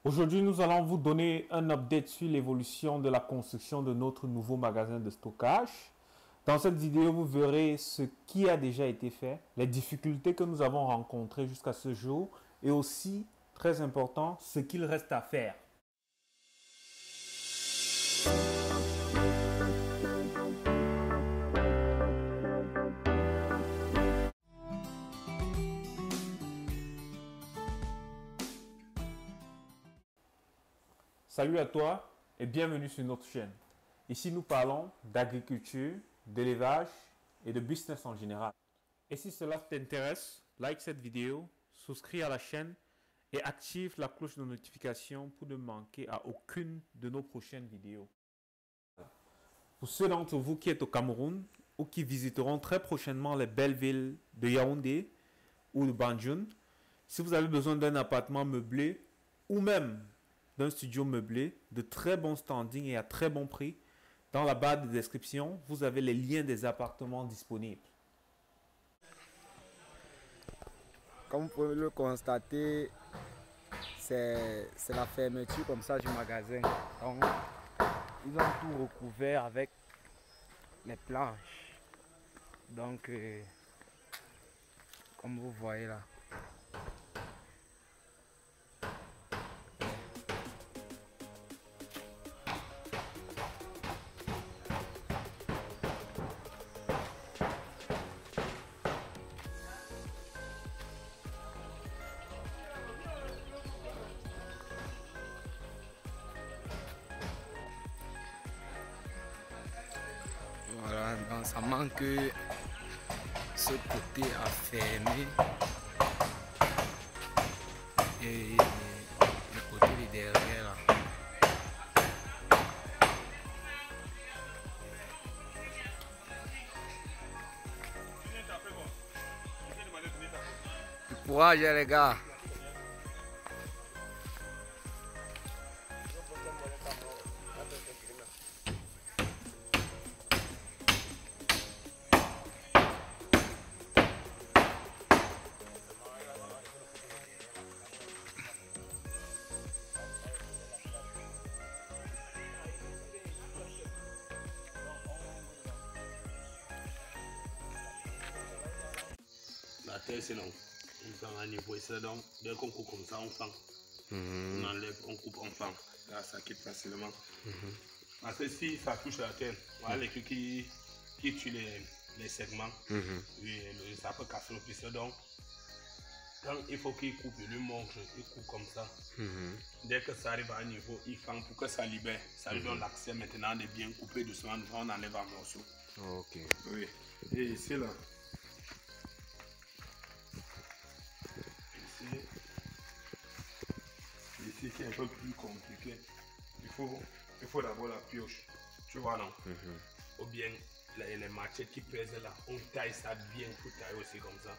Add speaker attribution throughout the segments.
Speaker 1: Aujourd'hui, nous allons vous donner un update sur l'évolution de la construction de notre nouveau magasin de stockage. Dans cette vidéo, vous verrez ce qui a déjà été fait, les difficultés que nous avons rencontrées jusqu'à ce jour et aussi, très important, ce qu'il reste à faire. Salut à toi et bienvenue sur notre chaîne. Ici, nous parlons d'agriculture, d'élevage et de business en général. Et si cela t'intéresse, like cette vidéo, souscris à la chaîne et active la cloche de notification pour ne manquer à aucune de nos prochaines vidéos. Pour ceux d'entre vous qui êtes au Cameroun ou qui visiteront très prochainement les belles villes de Yaoundé ou de Banjul, si vous avez besoin d'un appartement meublé ou même d'un studio meublé de très bon standing et à très bon prix, dans la barre de description, vous avez les liens des appartements disponibles.
Speaker 2: Comme vous pouvez le constater, c'est la fermeture comme ça du magasin. Donc, ils ont tout recouvert avec les planches. Donc, comme vous voyez là. Voilà, donc ça manque ce côté à fermer et le côté de derrière là. Du courage les gars.
Speaker 3: La terre c'est long, on prend un niveau et c'est donc dès qu'on coupe comme ça on fend. On enlève, on coupe, on fend. Là ça quitte facilement. Parce que si ça touche la terre, voilà les trucs qui tuent les segments, et ça peut casser le piste. Donc quand il faut qu'il coupe, il lui montre, il coupe comme ça. Dès que ça arrive à un niveau, il fend pour que ça libère. Ça lui donne l'accès maintenant de bien couper doucement, on enlève un morceau.
Speaker 2: Ok.
Speaker 3: Oui. Et ici là. Ici c'est un peu plus compliqué. Il faut d'abord la pioche. Tu vois non? Ou bien les machettes qui pèsent là, on taille ça bien pour tailler aussi comme ça.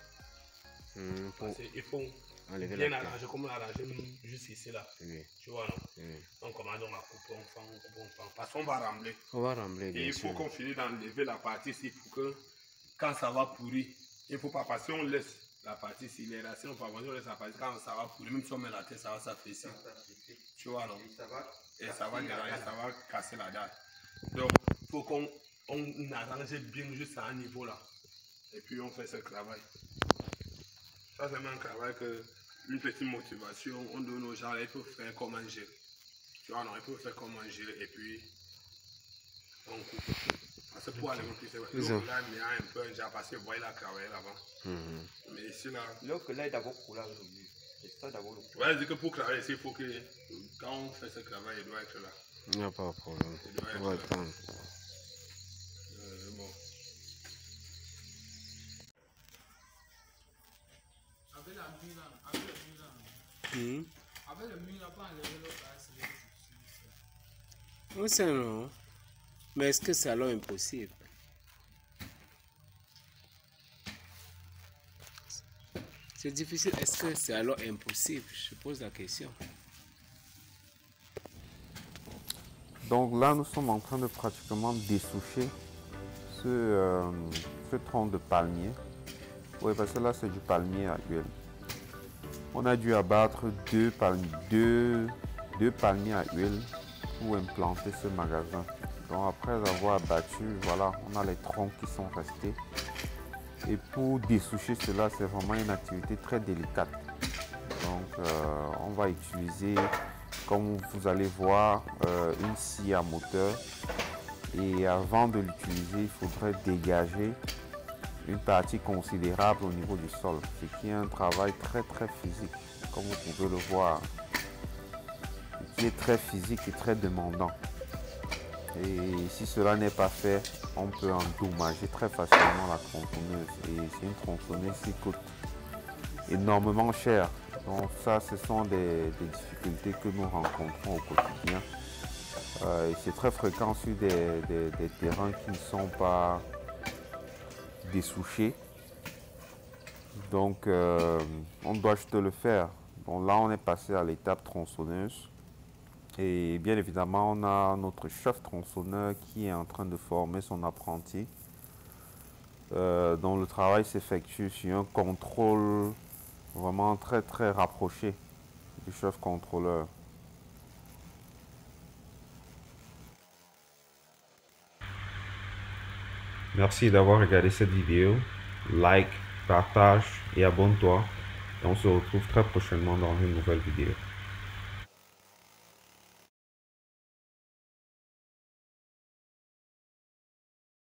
Speaker 3: Parce qu'il faut bien arranger comme on a arrangé juste ici là. Tu vois non? On commence donc à couper, on fend. Parce qu'on va rembler.
Speaker 2: On va rembler.
Speaker 3: Et il faut qu'on finisse d'enlever la partie ici pour que quand ça va pourrir, il ne faut pas passer, on laisse la partie ici, les racines, on laisse la partie quand ça va pourrir, même si on met la tête, ça va s'affaisser. Tu vois, non? Et ça va déranger, ça va casser la dalle. Donc, il faut qu'on arrange bien juste à un niveau là. Et puis on fait ce travail. Ça, c'est un travail que, une petite motivation, on donne aux gens, il faut faire comme un gel. Tu vois, non, il faut faire comme un gel et puis on coupe. Parce que pour aller plus, c'est vrai. Donc là, il y a un peu déjà passé, vous voyez, il a travaillé là-bas. Mais ici, là.
Speaker 4: Donc là, il d'abord coulé avec le mur. C'est ça d'abord le coulé.
Speaker 3: Ouais, je dis que pour travailler ici, il faut que quand on fait ce travail, il doit être là.
Speaker 2: Il n'y a pas de problème.
Speaker 3: Il doit être
Speaker 2: On va
Speaker 3: là.
Speaker 2: attendre.
Speaker 3: Bon.
Speaker 5: Avec la mine là, avec le mur là. Avec le mur là, pas enlever l'autre là, c'est
Speaker 2: On sait non. Mais est-ce que c'est alors impossible? C'est difficile. Est-ce que c'est alors impossible? Je pose la question.
Speaker 1: Donc là, nous sommes en train de pratiquement dessoucher ce tronc de palmier. Oui, parce que là, c'est du palmier actuel. On a dû abattre deux 2 palmiers à huile pour implanter ce magasin. Donc après avoir abattu, voilà, on a les troncs qui sont restés. Et pour dessoucher cela, c'est vraiment une activité très délicate. Donc on va utiliser, comme vous allez voir, une scie à moteur. Et avant de l'utiliser, il faudrait dégager une partie considérable au niveau du sol, ce qui est un travail très physique, comme vous pouvez le voir, qui est très physique et très demandant. Et si cela n'est pas fait, on peut endommager très facilement la tronçonneuse. Et c'est une tronçonneuse qui coûte énormément cher. Donc ça, ce sont des difficultés que nous rencontrons au quotidien. Et c'est très fréquent sur des terrains qui ne sont pas dessouchés. Donc on doit juste le faire. Bon, là on est passé à l'étape tronçonneuse. Et bien évidemment, on a notre chef tronçonneur qui est en train de former son apprenti. Donc le travail s'effectue sur un contrôle vraiment très rapproché du chef contrôleur. Merci d'avoir regardé cette vidéo. Like, partage et abonne-toi. On se retrouve très prochainement dans une nouvelle vidéo.